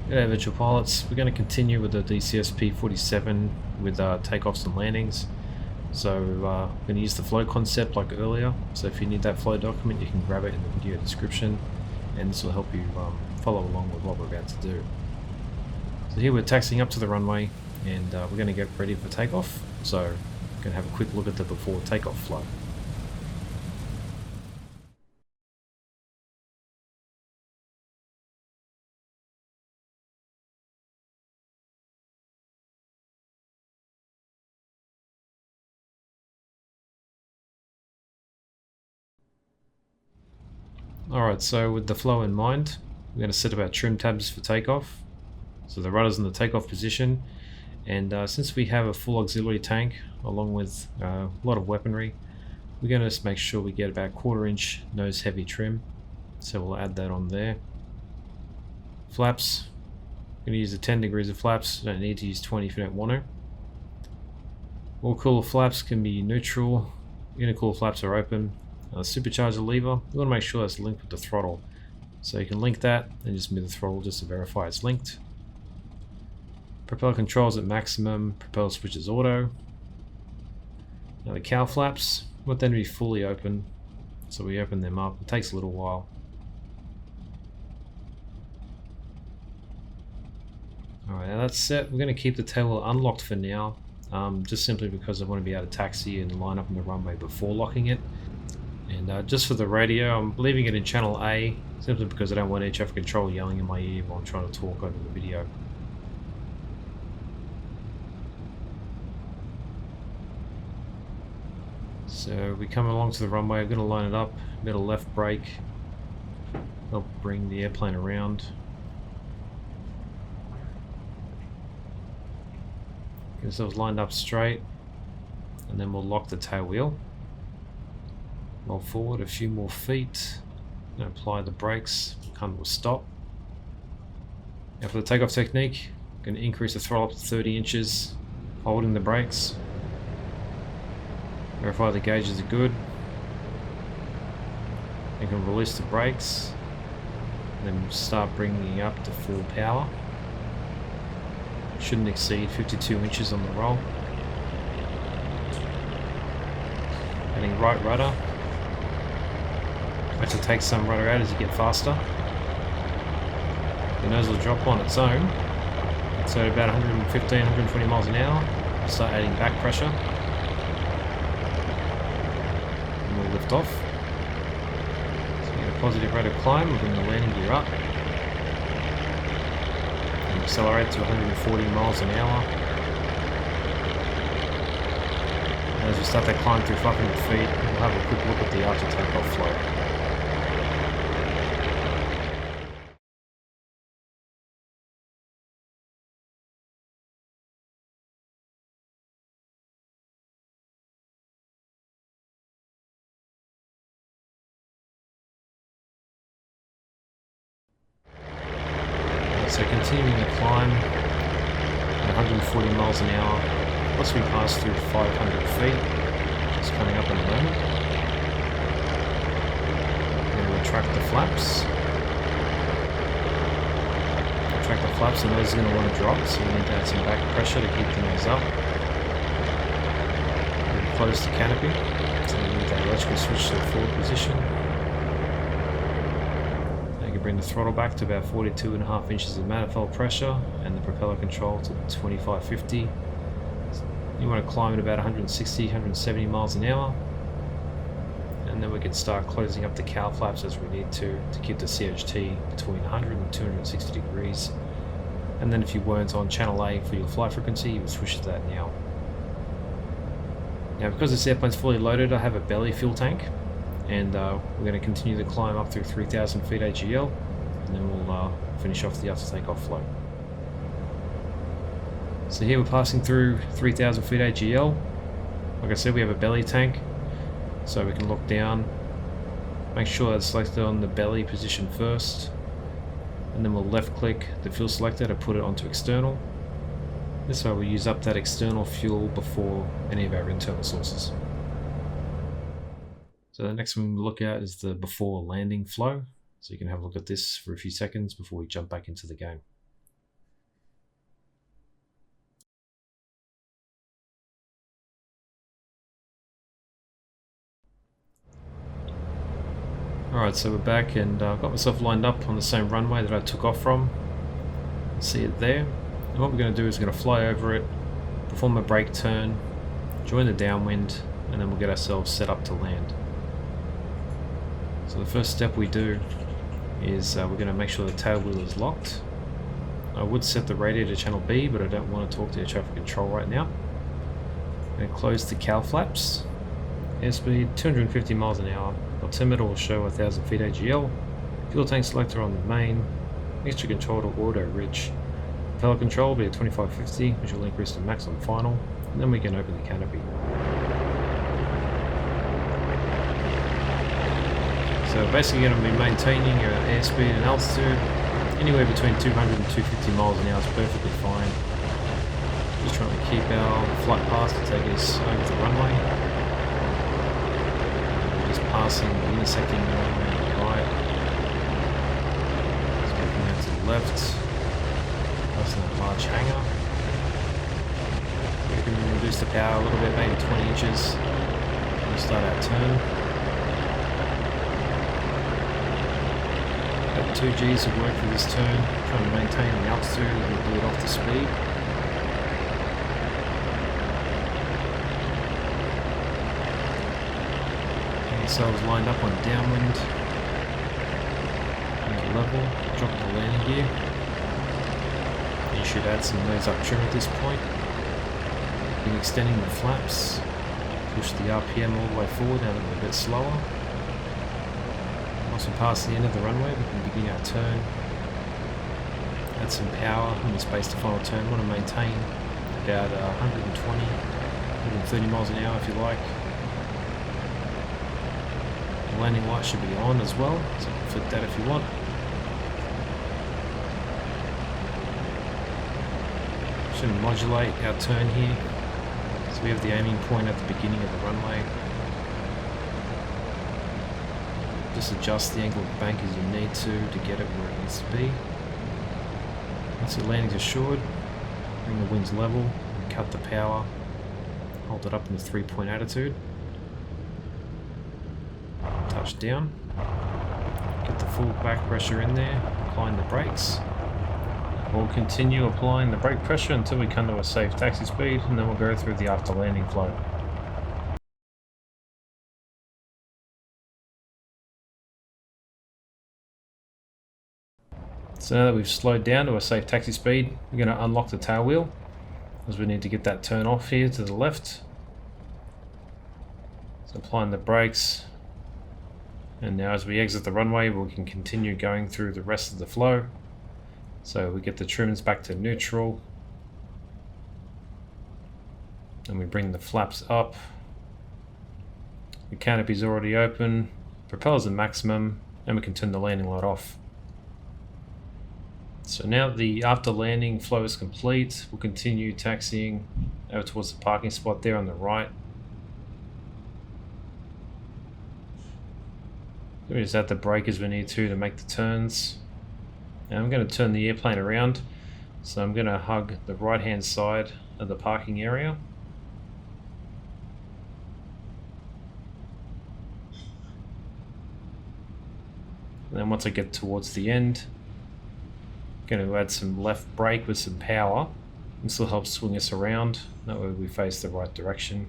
G'day virtual pilots, we're going to continue with the DCS P-47 with takeoffs and landings. So we're going to use the flow concept like earlier, so if you need that flow document you can grab it in the video description and this will help you follow along with what we're about to do. So here we're taxiing up to the runway and we're going to get ready for takeoff, so we're going to have a quick look at the before takeoff flow. Alright, so with the flow in mind, we're going to set up our trim tabs for takeoff. So the rudder's in the takeoff position, and since we have a full auxiliary tank along with a lot of weaponry, we're going to just make sure we get about 1/4 inch nose heavy trim. So we'll add that on there. Flaps, I'm going to use the 10 degrees of flaps, you don't need to use 20 if you don't want to. All cooler flaps can be neutral, intercooler flaps are open. Supercharger lever, you want to make sure that's linked with the throttle. So you can link that and just move the throttle just to verify it's linked. Propeller controls at maximum, propeller switches auto. Now the cowl flaps, we want them to be fully open. So we open them up, it takes a little while. Alright, now that's set. We're going to keep the tail unlocked for now, just simply because I want to be able to taxi and line up on the runway before locking it. And just for the radio, I'm leaving it in channel A, simply because I don't want air traffic control yelling in my ear while I'm trying to talk over the video. So we come along to the runway, I'm going to line it up, middle left brake, help bring the airplane around. Get ourselves lined up straight, and then we'll lock the tail wheel. Roll forward a few more feet, and apply the brakes, come to a stop. Now for the takeoff technique, I'm going to increase the throttle up to 30 inches, holding the brakes. Verify the gauges are good. You can release the brakes, and then start bringing it up to full power. Shouldn't exceed 52 inches on the roll. Adding right rudder. Actually take some rudder out as you get faster. The nose will drop on its own, so at about 115, 120 miles an hour, start adding back pressure, and we'll lift off. So we get a positive rate of climb, we'll bring the landing gear up, and accelerate to 140 miles an hour. And as we start that climb through 500 feet, we'll have a quick look at the after takeoff flow. So continuing the climb at 140 miles an hour, once we pass through 500 feet, just coming up in a moment. Then we'll retract the flaps. Retract the flaps, the nose is going to want to drop, so we need to add some back pressure to keep the nose up. Then close the canopy, so we need that electrical switch to the forward position. Bring the throttle back to about 42.5 inches of manifold pressure and the propeller control to 2550. You want to climb at about 160, 170 miles an hour, and then we can start closing up the cowl flaps as we need to keep the CHT between 100 and 260 degrees. And then if you weren't on channel A for your flight frequency, you would switch to that now. Now because this airplane's fully loaded, I have a belly fuel tank. And we're going to continue the climb up through 3,000 feet AGL, and then we'll finish off the after takeoff flow. So here we're passing through 3,000 feet AGL. Like I said, we have a belly tank, so we can look down, make sure that's selected on the belly position first, and then we'll left click the fuel selector to put it onto external. This way we'll use up that external fuel before any of our internal sources. So the next one we'll look at is the before landing flow. So you can have a look at this for a few seconds before we jump back into the game. Alright, so we're back and I've got myself lined up on the same runway that I took off from. See it there. And what we're going to do is we're going to fly over it, perform a brake turn, join the downwind, and then we'll get ourselves set up to land. So the first step we do is we're going to make sure the tail wheel is locked. I would set the radio to channel B, but I don't want to talk to air traffic control right now. I'm going to close the cowl flaps. Airspeed 250 miles an hour. Altimeter will show 1000 feet AGL. Fuel tank selector on the main. Mixture control to auto ridge. Propeller control will be at 2550, which will increase to max on final. And then we can open the canopy. So basically going to be maintaining your airspeed and altitude anywhere between 200 and 250 miles an hour is perfectly fine. Just trying to keep our flight path to take us over the runway. Just passing the intersecting runway on the right. Just moving out to the left. Passing that large hangar. We can reduce the power a little bit, maybe 20 inches. We'll start our turn. 2 Gs of work for this turn, trying to maintain the altitude and bleed off the speed. Getting ourselves lined up on downwind, and level, drop the landing gear. You should add some nose up trim at this point. Been extending the flaps, push the RPM all the way forward now that we're a bit slower. Once we pass the end of the runway, we can begin our turn. Add some power when we space the final turn. We want to maintain about 120, 130 miles an hour if you like. The landing light should be on as well, so you can flip that if you want. Should modulate our turn here. So we have the aiming point at the beginning of the runway. Just adjust the angle of the bank as you need to get it where it needs to be. Once the landing is assured, bring the wings level, and cut the power, hold it up in the 3-point attitude, touch down, get the full back pressure in there, applying the brakes. We'll continue applying the brake pressure until we come to a safe taxi speed, and then we'll go through the after landing flow. So now that we've slowed down to a safe taxi speed, we're going to unlock the tail wheel, as we need to get that turn off here to the left. So applying the brakes, and now as we exit the runway we can continue going through the rest of the flow. So we get the trims back to neutral, and we bring the flaps up. The canopy's already open, propeller's at maximum, and we can turn the landing light off. So now the after landing flow is complete, we'll continue taxiing over towards the parking spot there on the right. We just add the brake as we need to make the turns. And I'm going to turn the airplane around, so I'm going to hug the right hand side of the parking area. And then once I get towards the end, going to add some left brake with some power. This will help swing us around, that way we face the right direction.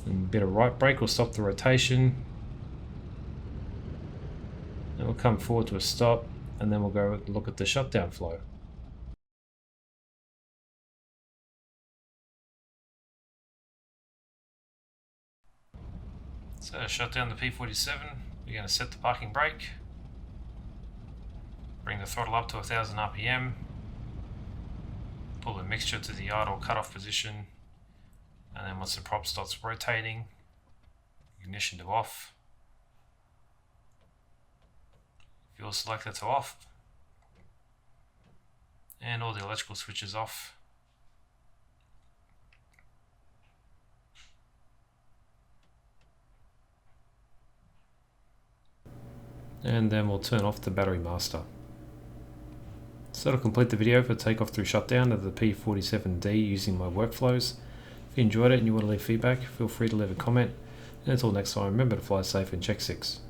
And a bit of right brake will stop the rotation. And we'll come forward to a stop, and then we'll go look at the shutdown flow. So shut down the P-47. We're going to set the parking brake, bring the throttle up to 1000 RPM, pull the mixture to the idle cutoff position, and then once the prop starts rotating, ignition to off, fuel selector to off, and all the electrical switches off. And then we'll turn off the battery master. So that'll complete the video for takeoff through shutdown of the P-47D using my workflows. If you enjoyed it and you want to leave feedback, feel free to leave a comment. And until next time, remember to fly safe and check 6.